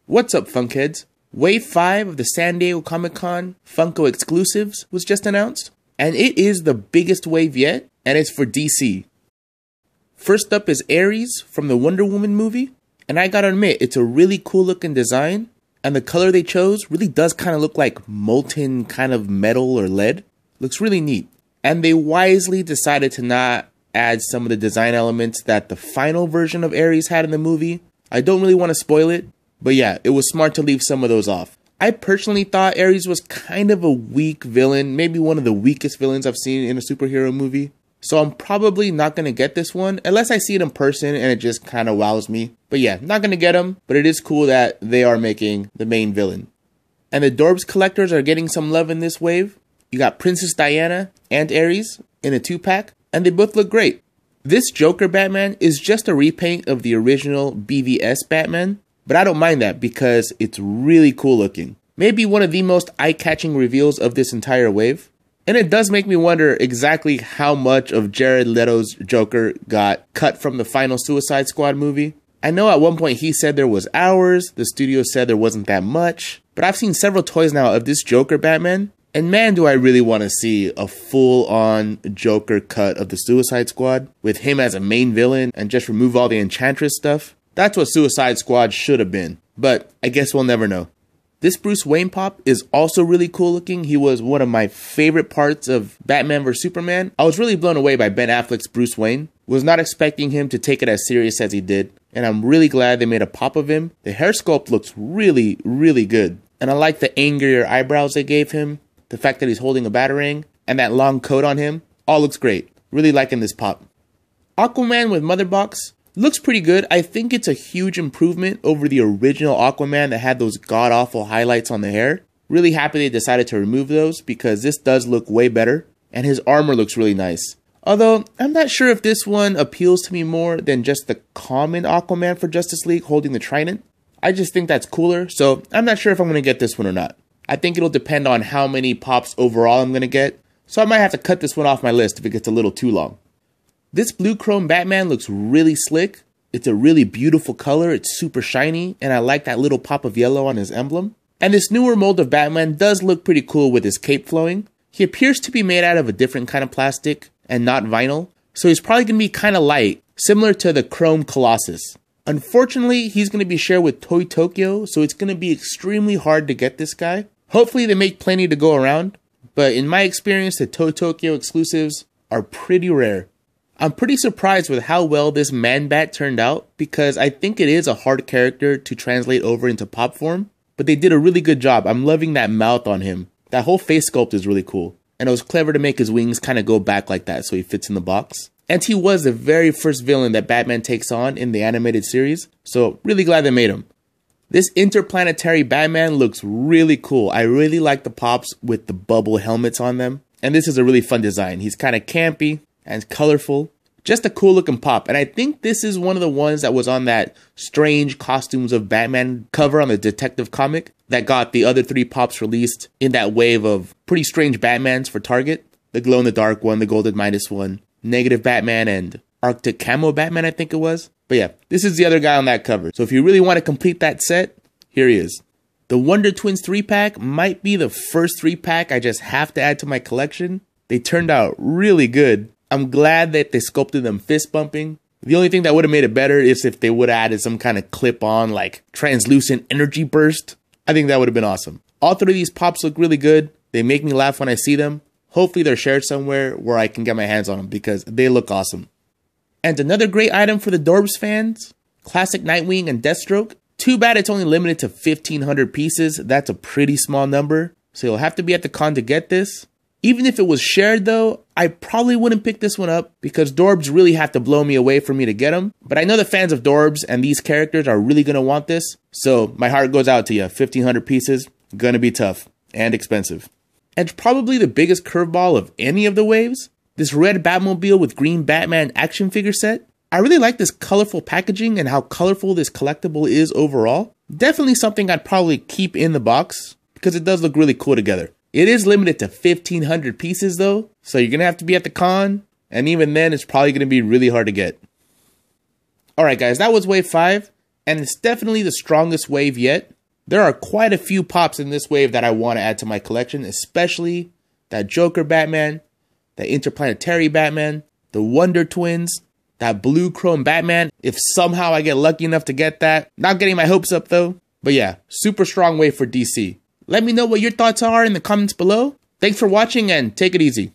What's up, Funkheads? Wave 5 of the San Diego Comic-Con Funko exclusives was just announced, and it is the biggest wave yet, and it's for DC. First up is Ares from the Wonder Woman movie, and I gotta admit, it's a really cool looking design, and the color they chose really does kind of look like molten kind of metal or lead. Looks really neat. And they wisely decided to not add some of the design elements that the final version of Ares had in the movie. I don't really want to spoil it, but yeah, it was smart to leave some of those off. I personally thought Ares was kind of a weak villain, maybe one of the weakest villains I've seen in a superhero movie. So I'm probably not going to get this one, unless I see it in person and it just kind of wows me. But yeah, not going to get him, but it is cool that they are making the main villain. And the Dorbs collectors are getting some love in this wave. You got Princess Diana and Ares in a 2-pack, and they both look great. This Joker Batman is just a repaint of the original BVS Batman, but I don't mind that because it's really cool looking. Maybe one of the most eye-catching reveals of this entire wave. And it does make me wonder exactly how much of Jared Leto's Joker got cut from the final Suicide Squad movie. I know at one point he said there was hours, the studio said there wasn't that much, but I've seen several toys now of this Joker Batman, and man do I really want to see a full-on Joker cut of the Suicide Squad with him as a main villain and just remove all the Enchantress stuff. That's what Suicide Squad should have been, but I guess we'll never know. This Bruce Wayne pop is also really cool looking. He was one of my favorite parts of Batman vs Superman. I was really blown away by Ben Affleck's Bruce Wayne. Was not expecting him to take it as serious as he did, and I'm really glad they made a pop of him. The hair sculpt looks really, really good, and I like the angrier eyebrows they gave him, the fact that he's holding a batarang, and that long coat on him. All looks great. Really liking this pop. Aquaman with Mother Box looks pretty good. I think it's a huge improvement over the original Aquaman that had those god-awful highlights on the hair. Really happy they decided to remove those because this does look way better, and his armor looks really nice. Although, I'm not sure if this one appeals to me more than just the common Aquaman for Justice League holding the trident. I just think that's cooler, so I'm not sure if I'm going to get this one or not. I think it'll depend on how many pops overall I'm going to get, so I might have to cut this one off my list if it gets a little too long. This blue chrome Batman looks really slick. It's a really beautiful color, it's super shiny, and I like that little pop of yellow on his emblem. And this newer mold of Batman does look pretty cool with his cape flowing. He appears to be made out of a different kind of plastic and not vinyl, so he's probably going to be kind of light, similar to the Chrome Colossus. Unfortunately, he's going to be shared with Toy Tokyo, so it's going to be extremely hard to get this guy. Hopefully they make plenty to go around, but in my experience, the Toy Tokyo exclusives are pretty rare. I'm pretty surprised with how well this Man-Bat turned out because I think it is a hard character to translate over into pop form, but they did a really good job. I'm loving that mouth on him. That whole face sculpt is really cool, and it was clever to make his wings kind of go back like that so he fits in the box. And he was the very first villain that Batman takes on in the animated series, so really glad they made him. This interplanetary Batman looks really cool. I really like the pops with the bubble helmets on them, and this is a really fun design. He's kind of campy and colorful. Just a cool looking pop. And I think this is one of the ones that was on that Strange Costumes of Batman cover on the Detective comic that got the other 3 pops released in that wave of pretty strange Batmans for Target. The glow in the dark one, the Golden Midas one, Negative Batman, and Arctic Camo Batman, I think it was. But yeah, this is the other guy on that cover. So if you really want to complete that set, here he is. The Wonder Twins 3-pack might be the first 3-pack I just have to add to my collection. They turned out really good. I'm glad that they sculpted them fist bumping. The only thing that would have made it better is if they would have added some kind of clip-on, like translucent energy burst. I think that would have been awesome. All 3 of these pops look really good. They make me laugh when I see them. Hopefully they're shared somewhere where I can get my hands on them because they look awesome. And another great item for the Dorbs fans, classic Nightwing and Deathstroke. Too bad it's only limited to 1,500 pieces. That's a pretty small number, so you'll have to be at the con to get this. Even if it was shared though, I probably wouldn't pick this one up because Dorbs really have to blow me away for me to get them. But I know the fans of Dorbs and these characters are really going to want this. So my heart goes out to you. 1,500 pieces, gonna be tough and expensive. And probably the biggest curveball of any of the waves, this red Batmobile with green Batman action figure set. I really like this colorful packaging and how colorful this collectible is overall. Definitely something I'd probably keep in the box because it does look really cool together. It is limited to 1,500 pieces though, so you're going to have to be at the con, and even then it's probably going to be really hard to get. Alright guys, that was wave 5, and it's definitely the strongest wave yet. There are quite a few pops in this wave that I want to add to my collection, especially that Joker Batman, that Interplanetary Batman, the Wonder Twins, that blue chrome Batman, if somehow I get lucky enough to get that. Not getting my hopes up though. But yeah, super strong wave for DC. Let me know what your thoughts are in the comments below. Thanks for watching and take it easy.